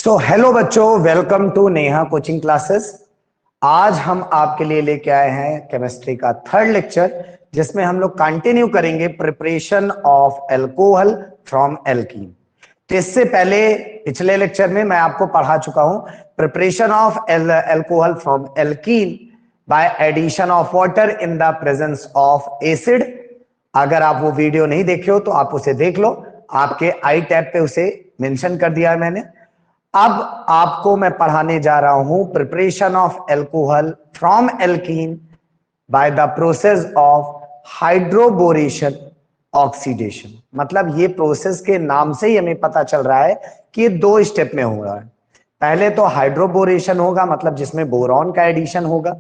सो hello बच्चों, welcome to Neha coaching classes. आज हम आपके लिए लेके आए हैं केमिस्ट्री का थर्ड लेक्चर, जिसमें हम लोग कंटिन्यू करेंगे preparation of alcohol from alkene. तो इससे पहले पिछले लेक्चर में मैं आपको पढ़ा चुका हूं preparation of alcohol from alkene by addition of water in the presence of acid. अगर आप वो वीडियो नहीं देखे हो तो आप उसे देख लो, आपके आई टैब पे उसे मेंशन कर दिया है मैंने। अब आपको मैं पढ़ाने जा रहा हूं preparation of alcohol from alkene by the process of hydroboration oxidation. मतलब ये प्रोसेस के नाम से ही हमें पता चल रहा है कि ये दो स्टेप में हो रहा है। पहले तो हाइड्रोबोरेशन होगा, मतलब जिसमें बोरॉन का एडिशन होगा,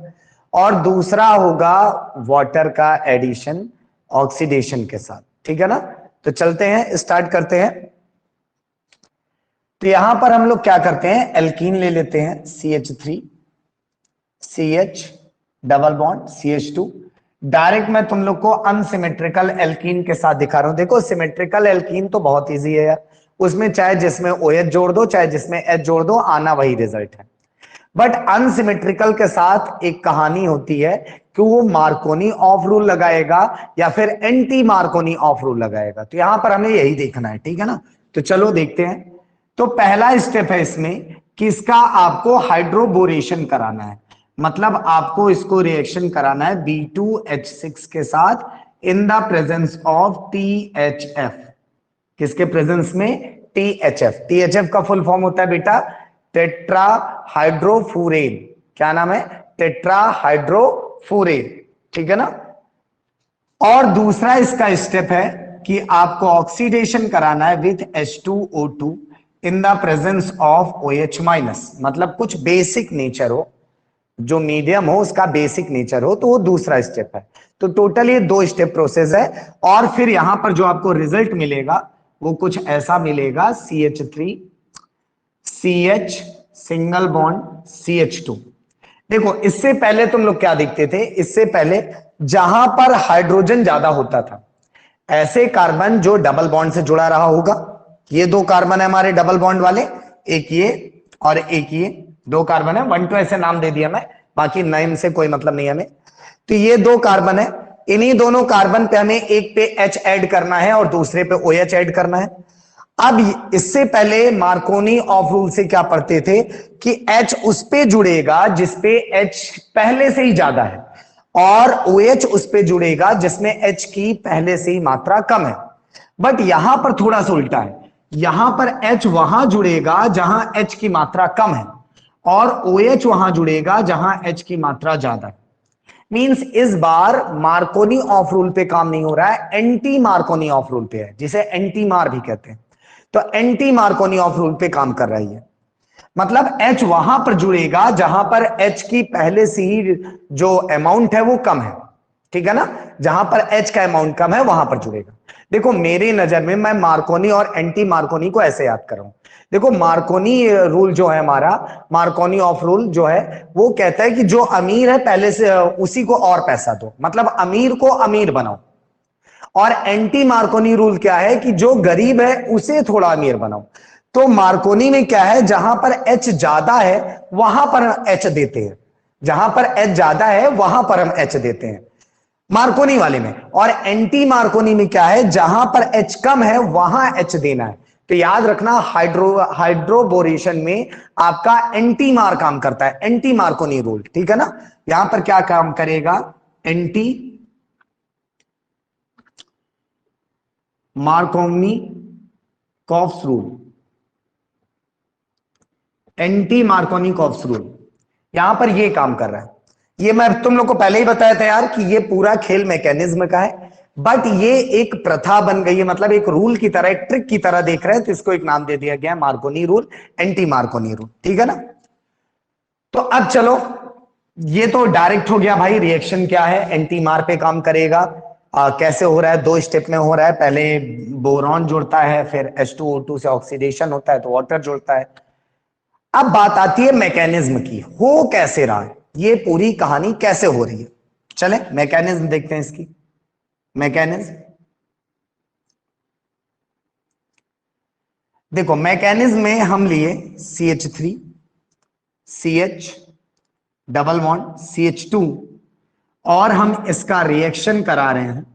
और दूसरा होगा वाटर का एडिशन ऑक्सीडेशन के साथ। ठीक है ना? तो चलते हैं, स्टार्ट करते हैं। तो यहां पर हम लोग क्या करते हैं, एल्कीन ले लेते हैं CH3 CH double bond CH2। Direct मैं तुम लोग को अनसिमेट्रिकल एल्कीन के साथ दिखा रहा हूं। देखो सिमेट्रिकल एल्कीन तो बहुत इजी है यार, उसमें चाहे जिसमें OH जोड़ दो चाहे जिसमें H जोड़ दो, आना वही रिजल्ट है। बट अनसिमेट्रिकल के साथ एक कहानी होती है कि वो मार्कोनी ऑफ रूल लगाएगा या फिर एंटी मार्कोनी ऑफ रूल लगाएगा। तो यहां पर हमें यही देखना है, ठीक है ना? तो चलो देखते हैं। तो पहला स्टेप है इसमें कि इसका आपको हाइड्रोबोरेशन कराना है, मतलब आपको इसको रिएक्शन कराना है B2H6 के साथ इन द प्रेजेंस ऑफ THF। किसके प्रेजेंस में? THF। THF का फुल फॉर्म होता है बेटा टेट्रा हाइड्रोफुरेन। क्या नाम है? टेट्रा हाइड्रोफुरेन। ठीक है ना? और दूसरा इसका स्टेप है कि आपको ऑक्सीडेशन कराना है with H2O2 in the presence of OH minus. मतलब कुछ बेसिक नेचर हो, जो मीडियम हो उसका बेसिक नेचर हो, तो वो दूसरा स्टेप है। तो टोटल ये दो स्टेप प्रोसेस है। और फिर यहां पर जो आपको रिजल्ट मिलेगा वो कुछ ऐसा मिलेगा CH3 CH single bond CH2। देखो इससे पहले तुम लोग क्या देखते थे, इससे पहले जहां पर हाइड्रोजन ज्यादा होता था, ऐसे कार्बन जो डबल बॉन्ड से जुड़ा रहा होगा, ये दो कार्बन है हमारे डबल बॉन्ड वाले, एक ये और एक ये, दो कार्बन है। 1 2 ऐसे नाम दे दिया मैं, बाकी नेम से कोई मतलब नहीं हमें। तो ये दो कार्बन है, इन्हीं दोनों कार्बन पे हमें एक पे H ऐड करना है और दूसरे पे OH ऐड करना है। अब इससे पहले मार्कोनी ऑफ रूल से क्या पढ़ते थे कि H उस पे जुड़ेगा जिसपे H पहले से ही ज्यादा है, और OH उस पे जुड़ेगा जिसमें H की पहले से ही मात्रा कम है। बट यहां पर थोड़ा सा उल्टा है, यहां पर H वहां जुड़ेगा जहां H की मात्रा कम है, और OH वहां जुड़ेगा जहां H की मात्रा ज्यादा है। मींस इस बार मार्कोनी ऑफ रूल पे काम नहीं हो रहा है, एंटी मार्कोनी ऑफ रूल पे है, जिसे एंटी मार भी कहते हैं। तो एंटी मार्कोनी ऑफ रूल पे काम कर रही है, मतलब H वहां पर जुड़ेगा जहां पर H की पहले से ही जो अमाउंट है वो कम है। ठीक है ना? जहां पर H का अमाउंट कम है वहां पर जुड़ेगा। देखो मेरी नजर में मैं मार्कोनी और एंटी मार्कोनी को ऐसे याद कर रहा हूं। देखो मार्कोनी रूल जो है हमारा, मार्कोनी ऑफ रूल जो है वो कहता है कि जो अमीर है पहले से उसी को और पैसा दो, मतलब अमीर को अमीर बनाओ। और एंटी मार्कोनी रूल क्या है कि जो गरीब है उसे थोड़ा अमीर बनाओ। तो मार्कोनी में क्या है, जहां पर H ज्यादा है वहां पर H देते हैं, जहां पर H ज्यादा है वहां पर हम H देते हैं मार्कोनी वाले में। और एंटी मार्कोनी में क्या है, जहां पर H कम है वहां H देना है। तो याद रखना हाइड्रोबोरेशन में आपका एंटी मार काम करता है, एंटी मार्कोनी रूल। ठीक है ना? यहां पर क्या काम करेगा, anti Markovnikov coughs rule, anti Markovnikov coughs rule यहां पर ये काम कर रहा है। ये मैं तुम लोग को पहले ही बताया था यार कि ये पूरा खेल मैकेनिज्म का है, बट ये एक प्रथा बन गई है, मतलब एक रूल की तरह, एक ट्रिक की तरह देख रहे हैं, तो इसको एक नाम दे दिया गया Markovnikov rule, anti Markovnikov rule. ठीक है ना? तो अब चलो, ये तो डायरेक्ट हो गया भाई, रिएक्शन क्या है, एंटी मार पे काम करेगा। कैसे हो रहा है, दो स्टेप में हो रहा है। पहले बोरॉन जुड़ता है, फिर H2O2 से ऑक्सीडेशन होता है तो वाटर जुड़ता है। अब बात आती है मैकेनिज्म की, हो कैसे रहा है, ये पूरी कहानी कैसे हो रही है। चले मैकेनिज्म देखते हैं इसकी। मैकेनिज्म देखो मैकेनिज्म में हम लिए CH3 CH double bond CH2 और हम इसका रिएक्शन करा रहे हैं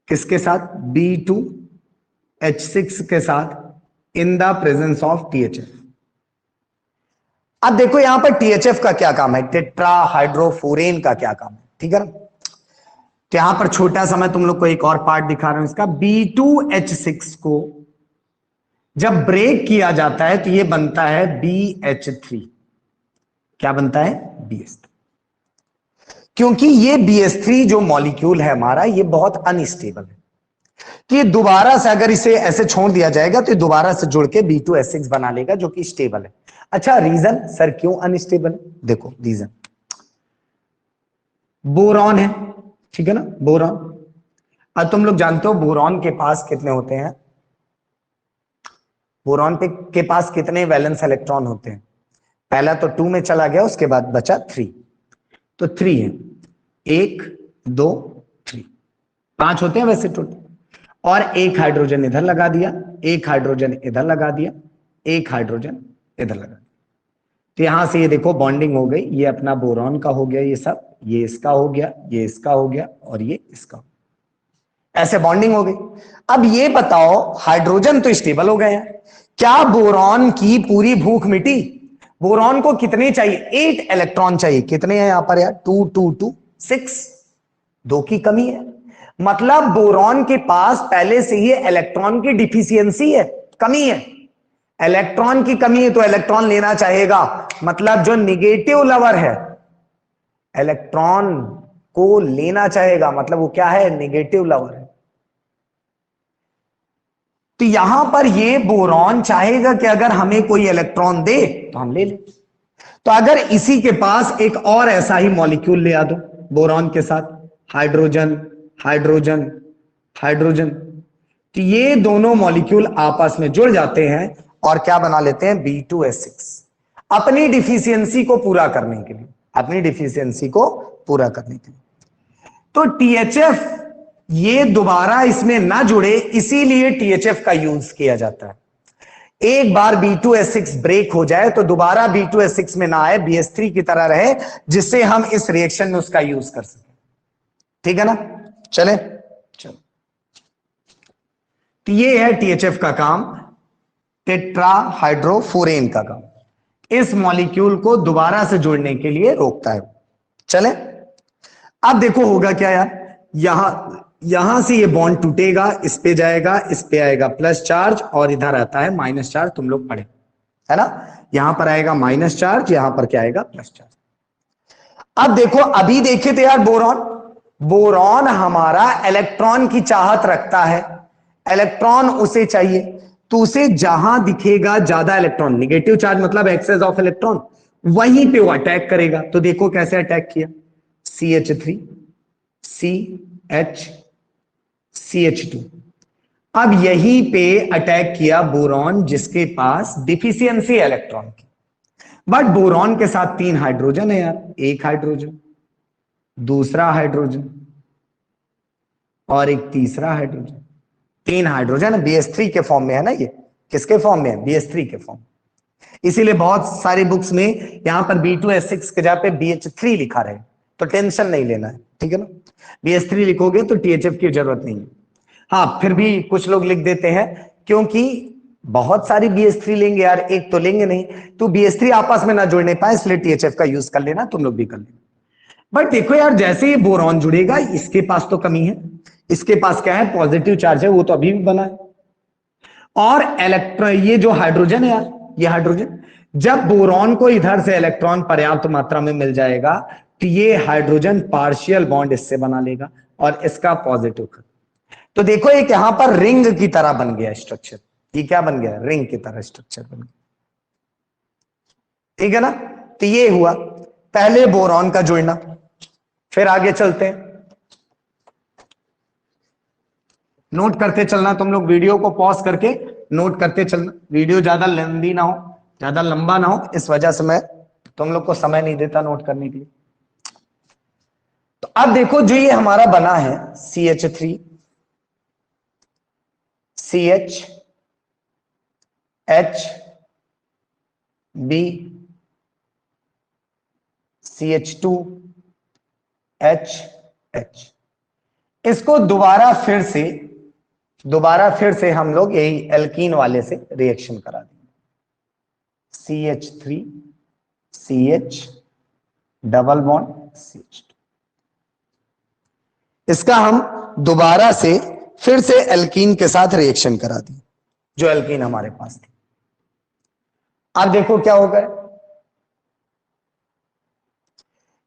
किसके साथ, B2H6 के साथ इन द प्रेजेंस ऑफ THF। अब देखो यहां पर THF का क्या काम है, टेट्रा हाइड्रोफोरेन का क्या काम है, ठीक है ना। तो यहां पर छोटा सा मैं तुम लोग को एक और पार्ट दिखा रहा हूं इसका। B2H6 को जब ब्रेक किया जाता है तो ये बनता है BH3। क्या बनता है, BH3। क्योंकि ये BH3 जो मॉलिक्यूल है हमारा, ये बहुत अनस्टेबल है, कि ये दोबारा से अगर इसे ऐसे छोड़ दिया जाएगा तो ये दोबारा से जुड़ के B2H6 बना लेगा जो कि स्टेबल है। अच्छा रीजन सर क्यों अनस्टेबल है, देखो रीजन बोरॉन है, ठीक है ना, बोरॉन। अब तुम लोग जानते हो बोरॉन के पास कितने होते हैं, बोरॉन के पास कितने वैलेंस इलेक्ट्रॉन होते हैं, पहला तो 2 में चला गया, उसके बाद बचा 3, तो 3 है, 1 2 3, 5 होते हैं वैसे टोटल। और एक हाइड्रोजन इधर लगा दिया, एक हाइड्रोजन इधर लगा दिया, एक हाइड्रोजन इधर लगा दिया। तो यहां से ये देखो बॉन्डिंग हो गई, ये अपना बोरॉन का हो गया, ये सब, ये इसका हो गया, ये इसका हो गया और ये इसका हो गया। ऐसे बॉन्डिंग हो गई। अब ये बताओ हाइड्रोजन तो स्टेबल हो गए हैं, क्या बोरॉन की पूरी भूख मिटी? बोरॉन को कितने चाहिए, 8 इलेक्ट्रॉन चाहिए। कितने हैं यहां पर यार, 2 2 2 6, 2 की कमी है। मतलब बोरॉन के पास पहले से ही इलेक्ट्रॉन की डिफिशियंसी है, कमी है, इलेक्ट्रॉन की कमी है, तो इलेक्ट्रॉन लेना चाहेगा। मतलब जो निगेटिव लवर है इलेक्ट्रॉन को लेना चाहेगा, मतलब वो क्या है, निगेटिव लवर है। तो यहां पर ये बोरॉन चाहेगा कि अगर हमें कोई इलेक्ट्रॉन दे तो हम ले लें। तो अगर इसी के पास एक और ऐसा ही मॉलिक्यूल ले आ दो बोरॉन के साथ, हाइड्रोजन हाइड्रोजन हाइड्रोजन, तो ये दोनों मॉलिक्यूल आपस में जुड़ जाते हैं और क्या बना लेते हैं, B2H6, अपनी डिफिशियंसी को पूरा करने के लिए, अपनी डिफिशियंसी को पूरा करने के लिए। तो THF ये दोबारा इसमें ना जुड़े, इसीलिए THF का यूज किया जाता है। एक बार B2H6 ब्रेक हो जाए तो दोबारा B2H6 में ना आए, BH3 की तरह रहे, जिससे हम इस रिएक्शन में उसका यूज कर सकें। ठीक है ना, चले चलो। तो ये है THF का काम, टेट्रा हाइड्रोफोरेन का काम, इस मॉलिक्यूल को दोबारा से जुड़ने के लिए रोकता है। चले अब देखो होगा क्या यार, यहां से ये बॉन्ड टूटेगा, इस पे जाएगा, इस पे आएगा प्लस चार्ज और इधर आता है माइनस चार्ज, तुम लोग पढ़े है ना। यहां पर आएगा माइनस चार्ज, यहां पर क्या आएगा, प्लस चार्ज। अब देखो अभी देखे थे यार बोरॉन हमारा इलेक्ट्रॉन की चाहत रखता है, इलेक्ट्रॉन उसे चाहिए, तो उसे जहां दिखेगा ज्यादा इलेक्ट्रॉन, निगेटिव चार्ज मतलब एक्सेस ऑफ इलेक्ट्रॉन, वहीं पे वो अटैक करेगा। तो देखो कैसे अटैक किया, CH3 CH CH2। अब यहीं पे अटैक किया बोरॉन जिसके पास डिफिशियंसी है इलेक्ट्रॉन की, बट बोरॉन के साथ 3 हाइड्रोजन है यार, एक हाइड्रोजन, दूसरा हाइड्रोजन और एक तीसरा हाइड्रोजन, 3 हाइड्रोजन BH3 के फॉर्म में है ना, ये किसके फॉर्म में है, BH3 के फॉर्म। इसीलिए बहुत सारी बुक्स में यहां पर B2H6 के जगह पे BH3 लिखा रहे, तो टेंशन नहीं लेना है, ठीक है ना। BH3 लिखोगे तो THF की जरूरत नहीं है। हाँ फिर भी कुछ लोग लिख देते हैं, क्योंकि बहुत सारी BH3 लेंगे यार, एक तो लेंगे नहीं, तो BH3 आपस में ना जुड़ने पाए, इसलिए THF का यूज कर लेना, तुम लोग भी कर लेना। बट देखो यार जैसे ही बोरॉन जुड़ेगा, इसके पास तो कमी है, इसके पास क्या है, पॉजिटिव चार्ज है, वो तो अभी भी बना है। और इलेक्ट्रॉन, ये जो हाइड्रोजन है यार, ये हाइड्रोजन, जब बोरॉन को इधर से इलेक्ट्रॉन पर्याप्त मात्रा में मिल जाएगा तो ये हाइड्रोजन पार्शियल बॉन्ड इससे बना लेगा और इसका पॉजिटिव। तो देखो एक यहां पर रिंग की तरह बन गया स्ट्रक्चर, ये क्या बन गया, रिंग की तरह स्ट्रक्चर बन गया, ठीक है ना। तो ये हुआ पहले बोरॉन का जुड़ना। फिर आगे चलते हैं, नोट करते चलना तुम लोग, वीडियो को पॉज करके नोट करते चलना, वीडियो ज्यादा लंबी ना हो, ज्यादा लंबा ना हो, इस वजह से मैं तुम लोग को समय नहीं देता नोट करने के लिए। तो अब देखो जो ये हमारा बना है CH3 CH H B CH2 H H। इसको दोबारा फिर से हम लोग यही एल्कीन वाले से रिएक्शन करा देंगे। CH3 CH double bond CH2। इसका हम दोबारा से फिर से एल्कीन के साथ रिएक्शन करा दें, जो एल्कीन हमारे पास थी। अब देखो क्या होगा,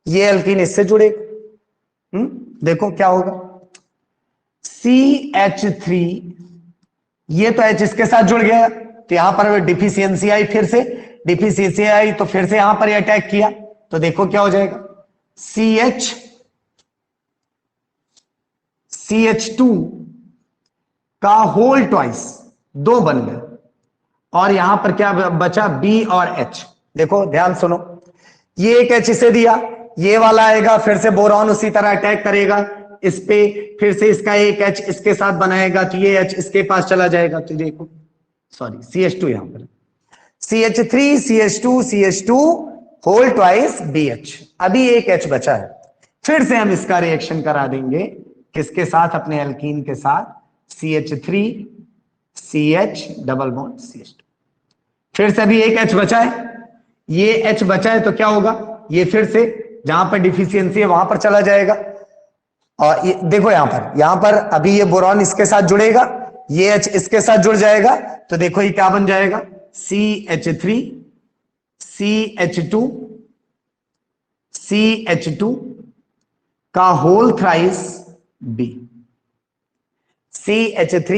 ये एल्कीन इससे जुड़ेगा। देखो क्या होगा, CH3, ये तो H इसके साथ जुड़ गया, तो यहां पर डिफिशियंसी आई, फिर से डिफिशियंसी आई तो फिर से यहां पर अटैक किया, तो देखो क्या हो जाएगा, CH2 का होल ट्वाइस, 2 बन गए, और यहां पर क्या बचा, B और H। देखो ध्यान सुनो, ये एक H इसे दिया, ये वाला आएगा, फिर से बोरॉन उसी तरह अटैक करेगा इस पे, फिर से इसका एक H इसके साथ बनाएगा, तो ये H इसके पास चला जाएगा, तो देखो सॉरी CH2 यहां पर CH3 CH2 whole twice BH। अभी एक H बचा है, फिर से हम इसका रिएक्शन करा देंगे किसके साथ, अपने एल्कीन के साथ, CH3 CH double bond CH2। फिर से अभी एक H बचा है, ये H बचा है, तो क्या होगा, ये फिर से जहां पर डिफिशियंसी है वहां पर चला जाएगा, और ये देखो यहां पर अभी ये बोरॉन इसके साथ जुड़ेगा, ये H इसके साथ जुड़ जाएगा, तो देखो ये क्या बन जाएगा, CH3 CH2 का whole thrice B। CH3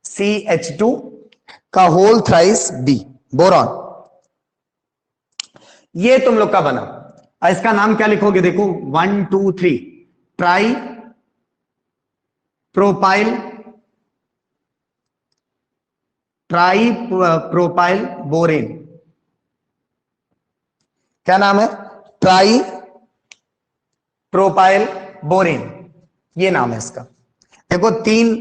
CH2 का होल थ्राइस B बोरॉन, ये तुम लोग का बना। इसका नाम क्या लिखोगे, देखो 1 2 3 ट्राई प्रोपाइल बोरेन। क्या नाम है, ट्राई प्रोपाइल बोरेन, ये नाम है इसका। देखो 3,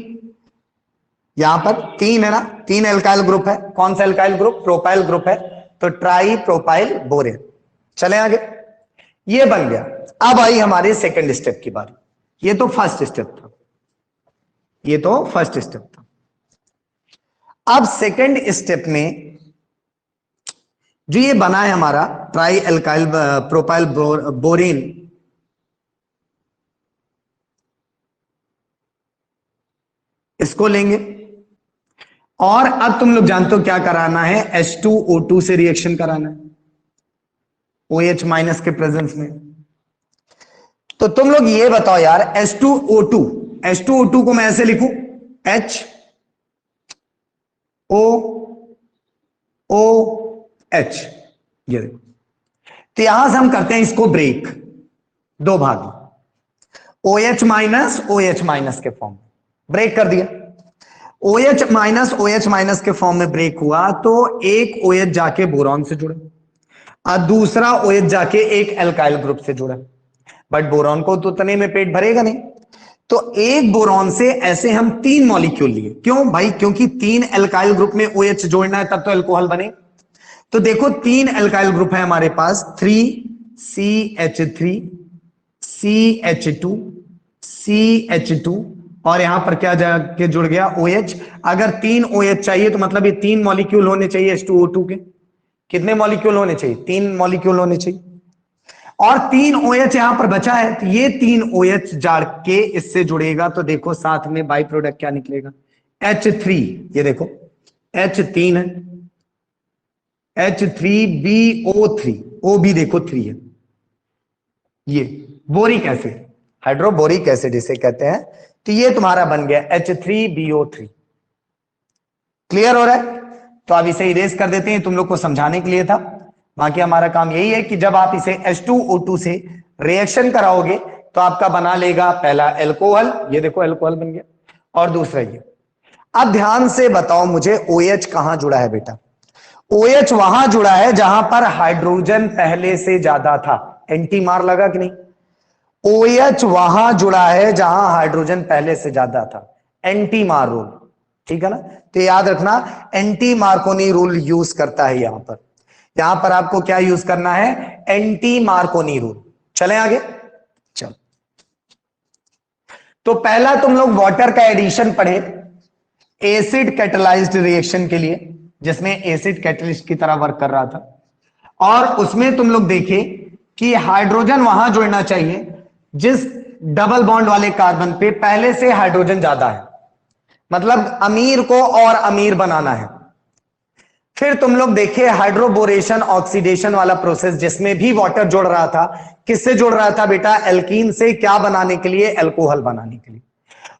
यहां पर 3 है ना, 3 एल्काइल ग्रुप है, कौन सा एल्काइल ग्रुप, प्रोपाइल ग्रुप है, तो ट्राई प्रोपाइल बोरेन। चलें आगे, ये बन गया। अब आई हमारी सेकंड स्टेप की बारी, ये तो फर्स्ट स्टेप था, अब सेकंड स्टेप में जो ये बना है हमारा ट्राई एल्काइल प्रोपाइल बोरेन, इसको लेंगे, और अब तुम लोग जानते हो क्या कराना है, H2O2 से रिएक्शन कराना है, OH माइनस के प्रेजेंस में। तो तुम लोग ये बताओ यार, H2O2 को मैं ऐसे लिखूं, HOOH, ये देखो। तो यहां से हम करते हैं इसको ब्रेक, 2 भाग, OH माइनस के फॉर्म में ब्रेक कर दिया। OH माइनस के फॉर्म में ब्रेक हुआ, तो एक OH जाके बोरॉन से जुड़ा, और दूसरा OH जाके एक एल्काइल ग्रुप से जुड़ा, बट बोरॉन को तो उतने में पेट भरेगा नहीं, तो एक बोरॉन से ऐसे हम 3 मॉलिक्यूल लिए। क्यों भाई, क्योंकि 3 एल्काइल ग्रुप में OH जोड़ना है, तब तो अल्कोहल बने। तो देखो 3 एल्काइल ग्रुप है हमारे पास, 3CH3 CH2 CH2, और यहां पर क्या जाके जुड़ गया, OH। अगर 3 OH चाहिए तो मतलब ये 3 मॉलिक्यूल होने चाहिए H2O2 के। कितने मॉलिक्यूल होने चाहिए, 3 मॉलिक्यूल होने चाहिए, और 3 OH यहां पर बचा है, तो ये 3 OH जाड़ के इससे जुड़ेगा, तो देखो साथ में बाई प्रोडक्ट क्या निकलेगा, H3, ये देखो H3 है, H3BO3, O भी देखो 3 है, ये बोरिक एसिड, हाइड्रोबोरिक एसिड इसे कहते हैं। तो ये तुम्हारा बन गया H3BO3। क्लियर हो रहा है, तो अब इसे इरेज कर देते हैं, तुम लोग को समझाने के लिए था। बाकी हमारा काम यही है कि जब आप इसे H2O2 से रिएक्शन कराओगे तो आपका बना लेगा पहला एल्कोहल, ये देखो एल्कोहल बन गया, और दूसरा ये। अब ध्यान से बताओ मुझे, OH कहां जुड़ा है बेटा, OH वहां जुड़ा है जहां पर हाइड्रोजन पहले से ज्यादा था। एंटी मार लगा कि नहीं, OH वहां जुड़ा है जहां हाइड्रोजन पहले से ज्यादा था, एंटी मार रूल। ठीक है ना। तो याद रखना एंटी मार्कोनी रूल यूज करता है यहां पर आपको क्या यूज करना है, एंटी मार्कोनी रूल। चलें आगे, चलो। तो पहला तुम लोग वाटर का एडिशन पढ़े एसिड कैटलाइज्ड रिएक्शन के लिए, जिसमें एसिड कैटलिस्ट की तरह वर्क कर रहा था, और उसमें तुम लोग देखे कि हाइड्रोजन वहां जुड़ना चाहिए जिस डबल बॉन्ड वाले कार्बन पे पहले से हाइड्रोजन ज्यादा है, मतलब अमीर को और अमीर बनाना है। फिर तुम लोग देखे हाइड्रोबोरेशन ऑक्सीडेशन वाला प्रोसेस, जिसमें भी वाटर जुड़ रहा था। किससे जुड़ रहा था बेटा, एल्कीन से, क्या बनाने के लिए, एल्कोहल बनाने के लिए।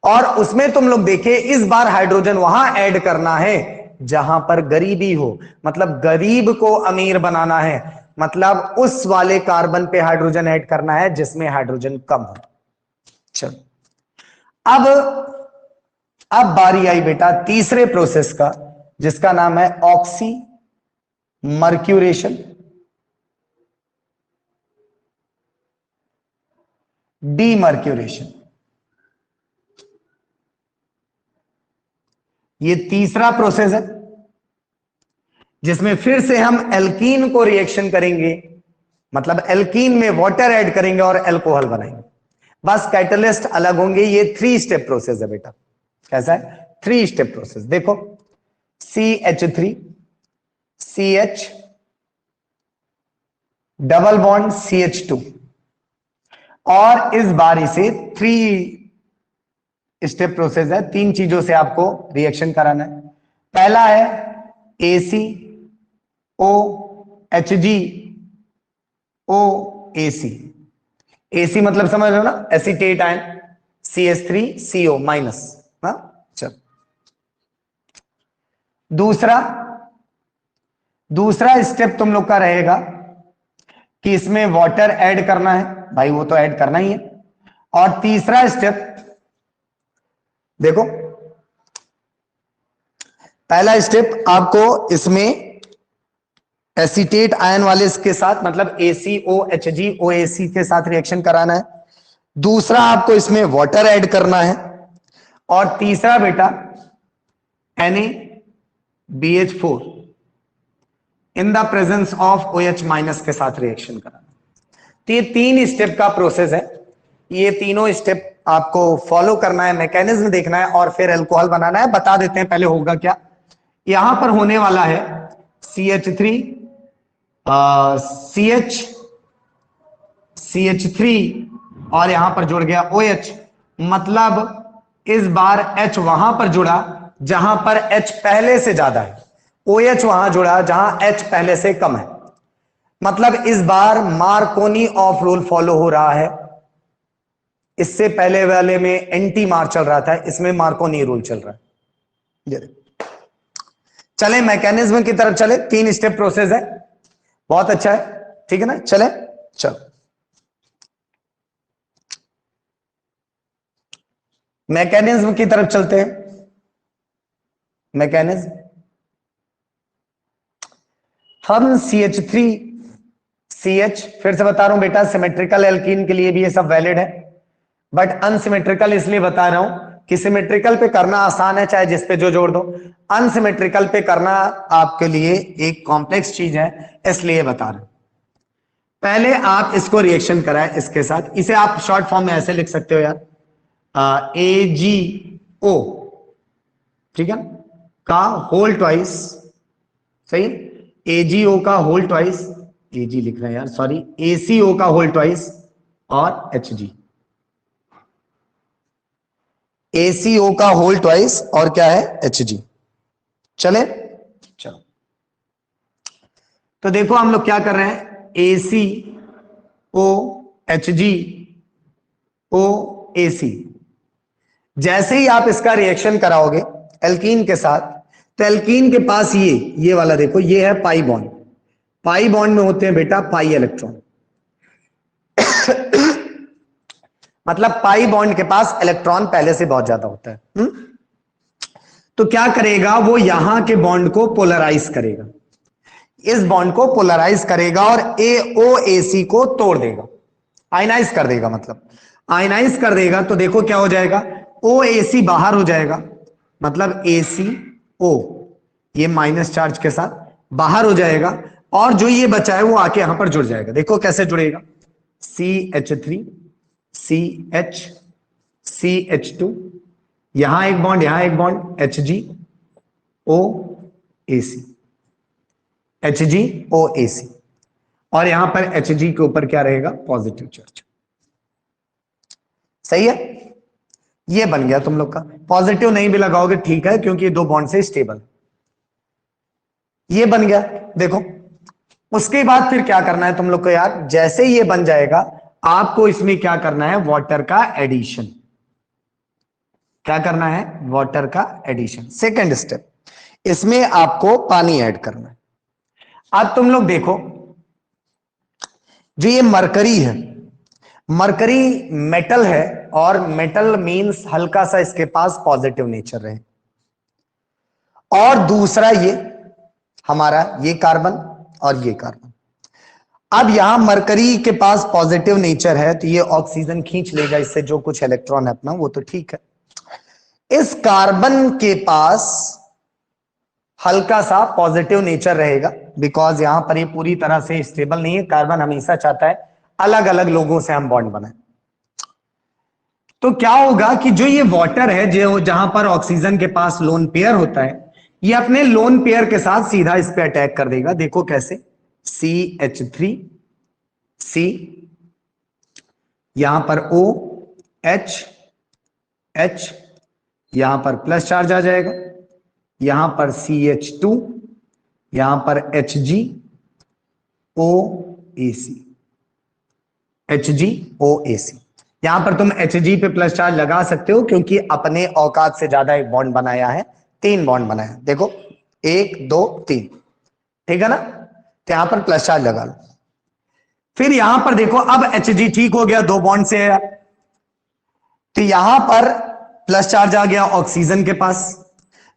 और उसमें तुम लोग देखे इस बार हाइड्रोजन वहां ऐड करना है जहां पर गरीबी हो, मतलब गरीब को अमीर बनाना है, मतलब उस वाले कार्बन पे हाइड्रोजन ऐड करना है जिसमें हाइड्रोजन कम हो। चलो अब बारी आई बेटा तीसरे प्रोसेस का, जिसका नाम है ऑक्सी मर्क्यूरेशन, डीमर्क्यूरेशन। ये तीसरा प्रोसेस है जिसमें फिर से हम एल्कीन को रिएक्शन करेंगे, मतलब एल्कीन में वाटर ऐड करेंगे और एल्कोहल बनाएंगे, बस कैटलिस्ट अलग होंगे। ये 3 स्टेप प्रोसेस है बेटा। कैसा है, 3 स्टेप प्रोसेस। देखो CH3 CH double bond CH2, और इस बारी से 3 स्टेप प्रोसेस है। 3 चीजों से आपको रिएक्शन कराना है। पहला है ACOHG AC मतलब समझ लो ना, एसीटेट आयन, CH3CO माइनस। चल दूसरा स्टेप तुम लोग का रहेगा कि इसमें वाटर ऐड करना है, भाई वो तो ऐड करना ही है। और तीसरा स्टेप देखो, पहला स्टेप आपको इसमें एसीटेट आयन वाले इसके साथ, मतलब ACOHG के साथ रिएक्शन कराना है। दूसरा आपको इसमें वाटर ऐड करना है, और तीसरा बेटा NaBH4 in the presence of OH minus के साथ रिएक्शन कराना। तो ये 3 स्टेप का प्रोसेस है। ये तीनों स्टेप आपको फॉलो करना है, मैकेनिज्म देखना है, और फिर अल्कोहल बनाना है। बता देते हैं पहले होगा क्या। यहां पर होने वाला है CH3 CH3 और यहां पर जुड़ गया OH, मतलब इस बार H वहां पर जुड़ा जहां पर H पहले से ज्यादा है, OH वहां जुड़ा जहां H पहले से कम है। मतलब इस बार मार्कोनी ऑफ रूल फॉलो हो रहा है। इससे पहले वाले में एंटी मार चल रहा था, इसमें मार्कोनी रूल चल रहा है। चले मैकेनिज्म की तरफ चले। 3 स्टेप प्रोसेस है, बहुत अच्छा है, ठीक है ना। चले चलो मैकेनिज्म की तरफ चलते हैं। मैकेनिज्म, हम CH3CH फिर से बता रहा हूं बेटा, सिमेट्रिकल एल्कीन के लिए भी ये सब वैलिड है, बट अनसिमेट्रिकल इसलिए बता रहा हूं कि सिमेट्रिकल पे करना आसान है, चाहे जिस पे जो जोड़ दो। अनसिमेट्रिकल पे करना आपके लिए एक कॉम्प्लेक्स चीज है, इसलिए बता रहे। पहले आप इसको रिएक्शन कराएं इसके साथ। इसे आप शॉर्ट फॉर्म में ऐसे लिख सकते हो यार, AgO, ठीक है, का होल ट्वाइस, सही है, AgO का होल ट्वाइस, Ag लिख रहे हैं यार, सॉरी, ACO का होल ट्वाइस और Hg, ACO का होल ट्वाइस और क्या है, Hg। चले चलो, तो देखो हम लोग क्या कर रहे हैं, ACOHGOAC। जैसे ही आप इसका रिएक्शन कराओगे एल्कीन के साथ, तो एल्कीन के पास ये वाला देखो, ये है पाई बॉन्ड। पाई बॉन्ड में होते हैं बेटा पाई इलेक्ट्रॉन मतलब पाई बॉन्ड के पास इलेक्ट्रॉन पहले से बहुत ज्यादा होता है। तो क्या करेगा वो, यहां के बॉन्ड को पोलराइज करेगा, इस बॉन्ड को पोलराइज करेगा और AOAC को तोड़ देगा, आयनाइज कर देगा, मतलब आयनाइज कर देगा। तो देखो क्या हो जाएगा, OAC बाहर हो जाएगा मतलब ACO ये माइनस चार्ज के साथ बाहर हो जाएगा और जो ये बचा है वो आके यहां पर जुड़ जाएगा। देखो कैसे जुड़ेगा, CH3 CH CH2, यहां एक बॉन्ड, यहां एक बॉन्ड, HgOAC HgOAC, और यहां पर Hg के ऊपर क्या रहेगा, पॉजिटिव चार्ज। सही है, ये बन गया तुम लोग का। पॉजिटिव नहीं भी लगाओगे ठीक है, क्योंकि ये दो बॉन्ड से स्टेबल, ये बन गया। देखो उसके बाद फिर क्या करना है तुम लोग को यार, जैसे ये बन जाएगा आपको इसमें क्या करना है, वाटर का एडिशन। क्या करना है, वाटर का एडिशन। सेकेंड स्टेप, इसमें आपको पानी ऐड करना है। अब तुम लोग देखो, जो ये मरकरी है, मरकरी मेटल है, और मेटल मींस हल्का सा इसके पास पॉजिटिव नेचर है। और दूसरा ये हमारा ये कार्बन और ये कार्बन। अब यहां मरकरी के पास पॉजिटिव नेचर है तो ये ऑक्सीजन खींच लेगा इससे जो कुछ इलेक्ट्रॉन है अपना, वो तो ठीक है। इस कार्बन के पास हल्का सा पॉजिटिव नेचर रहेगा, बिकॉज यहां पर ये पूरी तरह से स्टेबल नहीं है। कार्बन हमेशा चाहता है अलग अलग लोगों से हम बॉन्ड बनाए। तो क्या होगा कि जो ये वाटर है, जो जहां पर ऑक्सीजन के पास लोन पेयर होता है, ये अपने लोन पेयर के साथ सीधा इस पे अटैक कर देगा। देखो कैसे, CH3 C, यहां पर OH H, यहां पर प्लस चार्ज आ जाएगा, यहां पर CH2, यहां पर HgOAC। यहां पर तुम Hg पे प्लस चार्ज लगा सकते हो, क्योंकि अपने औकात से ज्यादा एक बॉन्ड बनाया है, 3 बॉन्ड बनाया। देखो 1 2 3, ठीक है ना, तो यहां पर प्लस चार्ज लगा लो। फिर यहां पर देखो, अब Hg ठीक हो गया, 2 बॉन्ड से है, तो यहां पर प्लस चार्ज आ गया ऑक्सीजन के पास।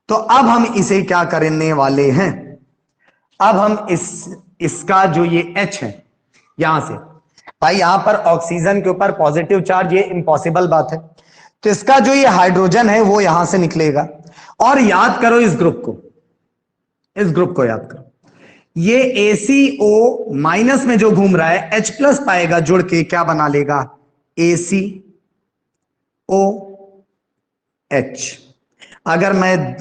तो अब हम इसे क्या करने वाले हैं, अब हम इसका जो ये H है, यहां से भाई, यहां पर ऑक्सीजन के ऊपर पॉजिटिव चार्ज, ये इम्पॉसिबल बात है, तो इसका जो ये हाइड्रोजन है वो यहां से निकलेगा। और याद करो इस ग्रुप को, इस ग्रुप को याद करो, ये ACO माइनस में जो घूम रहा है H प्लस पाएगा जुड़ के, क्या बना लेगा, ACOH। अगर मैं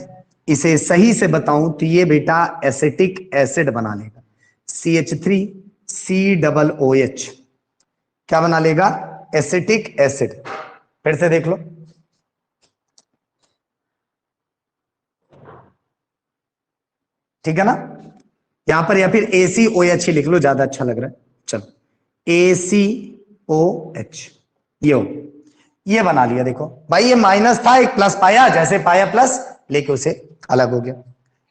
इसे सही से बताऊं तो ये बेटा एसिटिक एसिड बना लेगा, CH3COOH, क्या बना लेगा, एसिटिक एसिड। फिर से देख लो, ठीक है ना, यहां पर, या फिर ACOH ही लिख लो, ज्यादा अच्छा लग रहा है। चलो ACOH, ये बना लिया। देखो भाई, ये माइनस था, एक प्लस पाया, जैसे पाया प्लस लेके उसे अलग हो गया।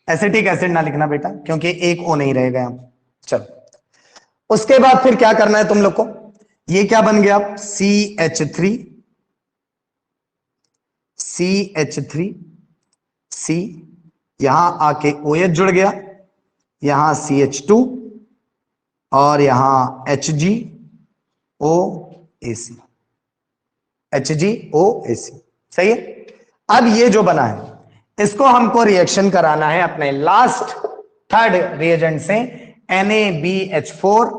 एसिटिक एसिड ना लिखना बेटा, क्योंकि एक O नहीं रहेगा यहां। चलो उसके बाद फिर क्या करना है तुम लोग को, ये क्या बन गया, CH3 C, यहां आके OH जुड़ गया, यहां CH2 और यहां HgOAC। सही है। अब ये जो बना है, इसको हमको रिएक्शन कराना है अपने लास्ट थर्ड रिएजेंट से, NaBH4,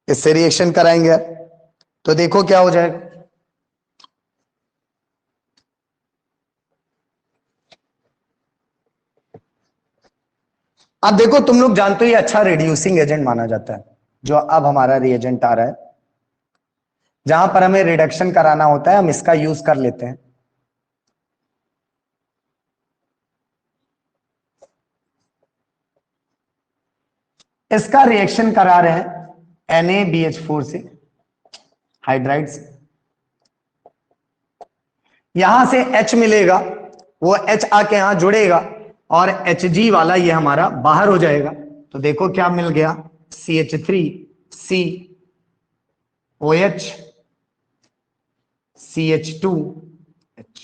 इससे रिएक्शन कराएंगे। तो देखो क्या हो जाएगा, अब देखो तुम लोग जानते हो ये अच्छा रिड्यूसिंग एजेंट माना जाता है, जो अब हमारा रिएजेंट आ रहा है, जहां पर हमें रिडक्शन कराना होता है हम इसका यूज कर लेते हैं। इसका रिएक्शन करा रहे हैं NaBH4 से, हाइड्राइड से, यहां से H मिलेगा, वो H आके यहां जुड़ेगा और Hg वाला ये हमारा बाहर हो जाएगा। तो देखो क्या मिल गया, CH3COH CH2H,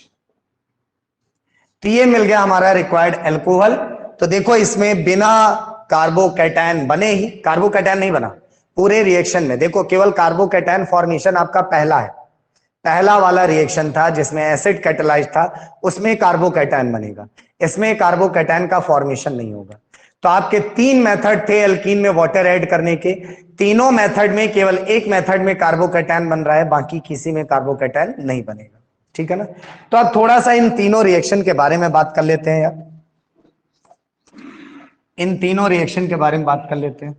तो ये मिल गया हमारा रिक्वायर्ड एल्कोहल। तो देखो इसमें बिना कार्बोकैटायन बने ही, कार्बोकैटायन नहीं बना पूरे रिएक्शन में, देखो केवल कार्बोकैटायन फॉर्मेशन आपका पहला है, पहला वाला रिएक्शन था जिसमें एसिड कैटालाइज था, उसमें कार्बोकैटायन बनेगा, इसमें कार्बोकैटायन का फॉर्मेशन नहीं होगा। तो आपके 3 मेथड थे एल्कीन में वाटर ऐड करने के, तीनों मेथड में केवल एक मेथड में कार्बोकैटायन बन रहा है, बाकी किसी में कार्बोकैटायन नहीं बनेगा। ठीक है ना। तो अब थोड़ा सा इन तीनों रिएक्शन के बारे में बात कर लेते हैं यार, इन तीनों रिएक्शन के बारे में बात कर लेते हैं।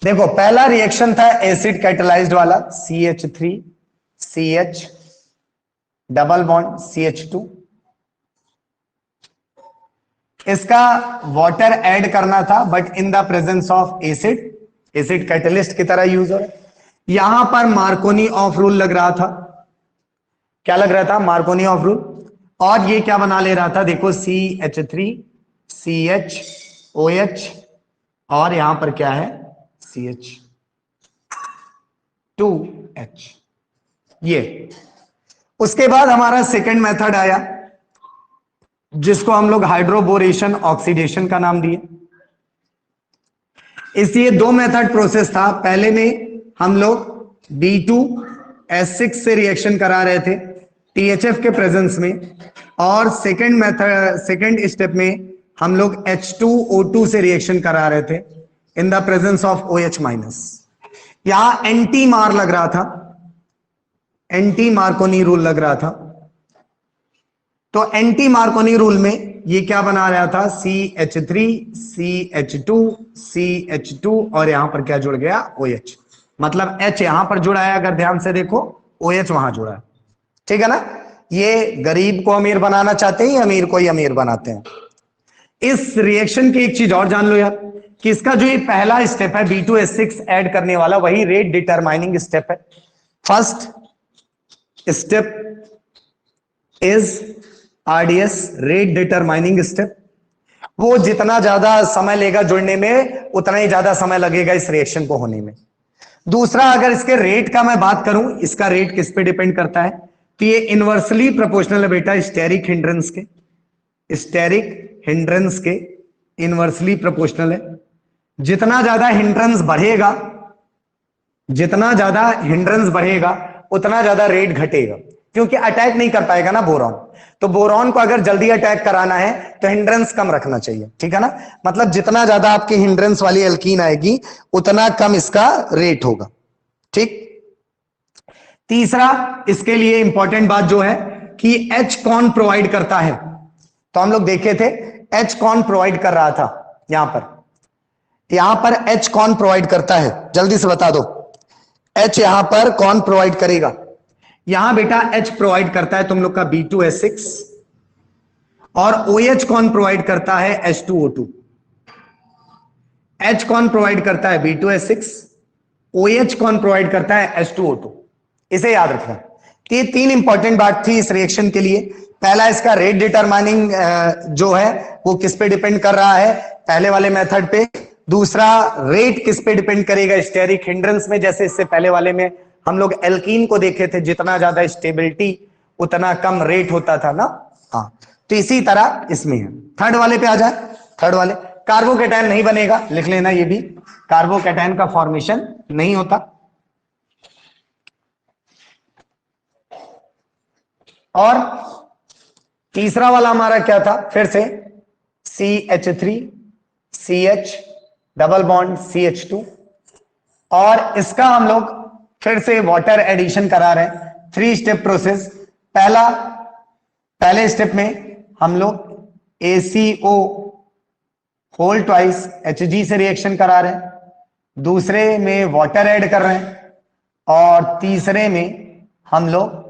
देखो पहला रिएक्शन था एसिड कैटालाइज्ड वाला, CH3 CH double bond CH2। इसका वाटर ऐड करना था but in the presence of acid, acid catalyst की तरह यूज हो रहा है। यहां पर मार्कोनी ऑफ रूल लग रहा था, क्या लग रहा था, मार्कोनी ऑफ रूल। और ये क्या बना ले रहा था, देखो CH3 CHOH और यहां पर क्या है CH2H। ये उसके बाद हमारा सेकंड मेथड आया जिसको हम लोग हाइड्रोबोरेशन ऑक्सीडेशन का नाम दिए। इसलिए 2 मेथड प्रोसेस था, पहले में हम लोग B2S6 से रिएक्शन करा रहे थे THF के प्रेजेंस में, और सेकंड मेथड सेकंड स्टेप में हम लोग H2O2 से रिएक्शन करा रहे थे इन the presence of OH minus. यहां एंटी मार लग रहा था, एंटी मार्कोनी रूल लग रहा था। तो एंटी मार्कोनी रूल में ये क्या बना रहा था, CH3 CH2 CH2 और यहां पर क्या जुड़ गया OH, मतलब H यहां पर जुड़ा है, अगर ध्यान से देखो OH वहां जुड़ा है। ठीक है ना। ये गरीब को अमीर बनाना चाहते हैं, अमीर को ही अमीर बनाते हैं। इस रिएक्शन की एक चीज और जान लो यार, कि इसका जो ये पहला स्टेप है B2S6 ऐड करने वाला, वही रेट डिटरमाइनिंग स्टेप है। First step is RDS, rate determining step. वो जितना ज्यादा समय लेगा जुड़ने में, उतना ही ज्यादा समय लगेगा इस रिएक्शन को होने में। दूसरा, अगर इसके रेट का मैं बात करूं, इसका रेट किस पे डिपेंड करता है, तो ये इनवर्सली प्रोपोर्शनल है बेटा स्टेरिक हिंड्रेंस के, स्टेरिक हिंड्रेंस के इनवर्सली प्रोपोर्शनल है। जितना ज्यादा हिंड्रेंस बढ़ेगा, जितना ज्यादा हिंड्रेंस बढ़ेगा उतना ज्यादा रेट घटेगा, क्योंकि अटैक नहीं कर पाएगा ना बोरॉन। तो बोरॉन को अगर जल्दी अटैक कराना है तो हिंड्रेंस कम रखना चाहिए। ठीक है ना, मतलब जितना ज्यादा आपकी हिंड्रेंस वाली एल्कीन आएगी उतना कम इसका रेट होगा। ठीक। तीसरा इसके लिए इंपॉर्टेंट बात जो है कि H कौन प्रोवाइड करता है, तो हम लोग देखे थे H कौन प्रोवाइड कर रहा था। यहां पर H कौन प्रोवाइड करता है, जल्दी से बता दो, H यहां पर कौन प्रोवाइड करेगा। यहां बेटा H प्रोवाइड करता है तुम लोग का B2S6, और OH कौन प्रोवाइड करता है H2O2। H कौन प्रोवाइड करता है B2S6, OH कौन प्रोवाइड करता है H2O2। इसे याद रखना। ये 3 इंपॉर्टेंट बात थी इस रिएक्शन के लिए। पहला, इसका रेट डिटरमाइनिंग जो है वो किस पे डिपेंड कर रहा है, पहले वाले मेथड पे। दूसरा, रेट किस पे डिपेंड करेगा, स्टेरिक हिंड्रेंस में, जैसे इससे पहले वाले में हम लोग एल्कीन को देखे थे, जितना ज्यादा स्टेबिलिटी उतना कम रेट होता था ना। हाँ, तो इसी तरह इसमें है। थर्ड वाले पे आ जाए। थर्ड वाले, कार्बोकैटायन नहीं बनेगा, लिख लेना ये भी, कार्बोकैटायन का फॉर्मेशन नहीं होता। और तीसरा वाला हमारा क्या था, फिर से CH3 CH double bond CH2, और इसका हम लोग फिर से वाटर एडिशन करा रहे हैं। 3 स्टेप प्रोसेस। पहले स्टेप में हम लोग ACO होल ट्वाइस Hg से रिएक्शन करा रहे हैं, दूसरे में वाटर ऐड कर रहे हैं, और तीसरे में हम लोग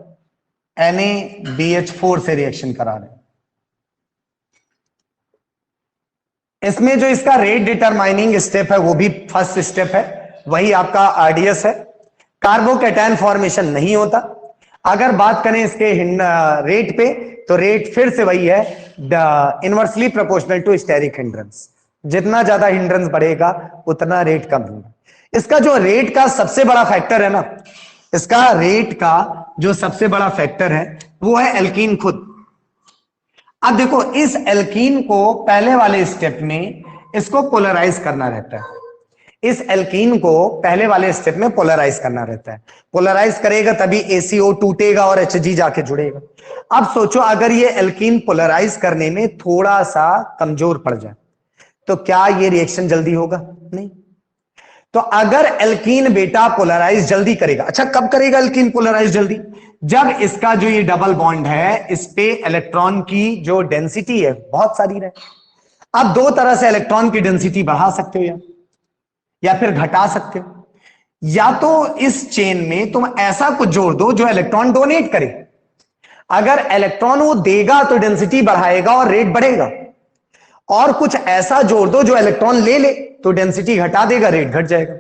NaBH4 से रिएक्शन करा रहे हैं। इसमें जो इसका रेट डिटरमाइनिंग स्टेप है वो भी फर्स्ट स्टेप है, वही आपका RDS है। कार्बोकैटायन फॉर्मेशन नहीं होता। अगर बात करें इसके रेट पे, तो रेट फिर से वही है, inversely proportional to steric hindrance. जितना ज्यादा हिंड्रेंस बढ़ेगा उतना रेट कम होगा। इसका जो रेट का सबसे बड़ा फैक्टर है ना, इसका रेट का जो सबसे बड़ा फैक्टर है वो है एल्कीन खुद। अब देखो, इस एल्कीन को पहले वाले स्टेप में इसको पोलराइज करना रहता है। इस एल्कीन को पहले वाले स्टेप में पोलराइज करना रहता है। पोलराइज करेगा तभी ACO टूटेगा और Hg जाके जुड़ेगा। अब सोचो अगर ये एल्कीन पोलराइज करने में थोड़ा सा कमजोर पड़ जाए तो क्या ये रिएक्शन जल्दी होगा? नहीं। तो अगर एल्कीन बेटा पोलराइज जल्दी करेगा, अच्छा कब करेगा एल्कीन पोलराइज जल्दी? जब इसका जो ये डबल बॉन्ड है इस पे इलेक्ट्रॉन की जो डेंसिटी है बहुत सारी रहे। अब दो तरह से इलेक्ट्रॉन की डेंसिटी बढ़ा सकते हो या फिर घटा सकते हो। या तो इस चेन में तुम ऐसा कुछ जोड़ दो जो इलेक्ट्रॉन डोनेट करे। अगर इलेक्ट्रॉन वो देगा तो डेंसिटी बढ़ाएगा और रेट बढ़ेगा, और कुछ ऐसा जोड़ दो जो इलेक्ट्रॉन ले ले तो डेंसिटी घटा देगा, रेट घट जाएगा।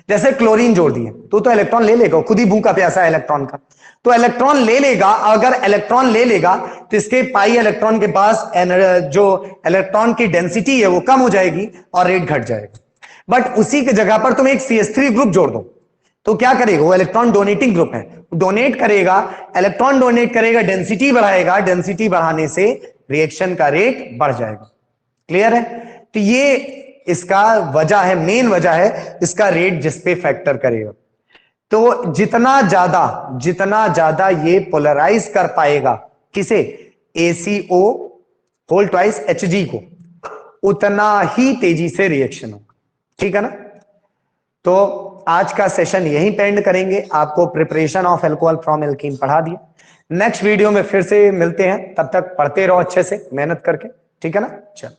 जैसे क्लोरीन जोड़ दिए तो इलेक्ट्रॉन ले लेगा, खुद ही भूखा प्यासा है इलेक्ट्रॉन का, तो इलेक्ट्रॉन ले लेगा। अगर इलेक्ट्रॉन ले लेगा तो इसके पाई इलेक्ट्रॉन के पास जो इलेक्ट्रॉन की डेंसिटी है वो कम हो जाएगी और रेट घट जाएगा। बट उसी की जगह पर तुम एक CH3 ग्रुप जोड़ दो तो क्या करेगा? वो इलेक्ट्रॉन डोनेटिंग ग्रुप है, डोनेट करेगा, इलेक्ट्रॉन डोनेट करेगा, डेंसिटी बढ़ाएगा, डेंसिटी बढ़ाने से रिएक्शन का रेट बढ़ जाएगा। क्लियर है? तो ये इसका वजह है, मेन वजह है इसका रेट जिस पे फैक्टर करेगा। तो जितना ज्यादा ये पोलराइज कर पाएगा किसे? ACO होल ट्वाइस Hg को, उतना ही तेजी से रिएक्शन होगा। ठीक है ना? तो आज का सेशन यहीं पे एंड करेंगे। आपको preparation of alcohol from alkene पढ़ा दिया। नेक्स्ट वीडियो में फिर से मिलते हैं, तब तक पढ़ते रहो अच्छे से मेहनत करके। ठीक है ना? चलो।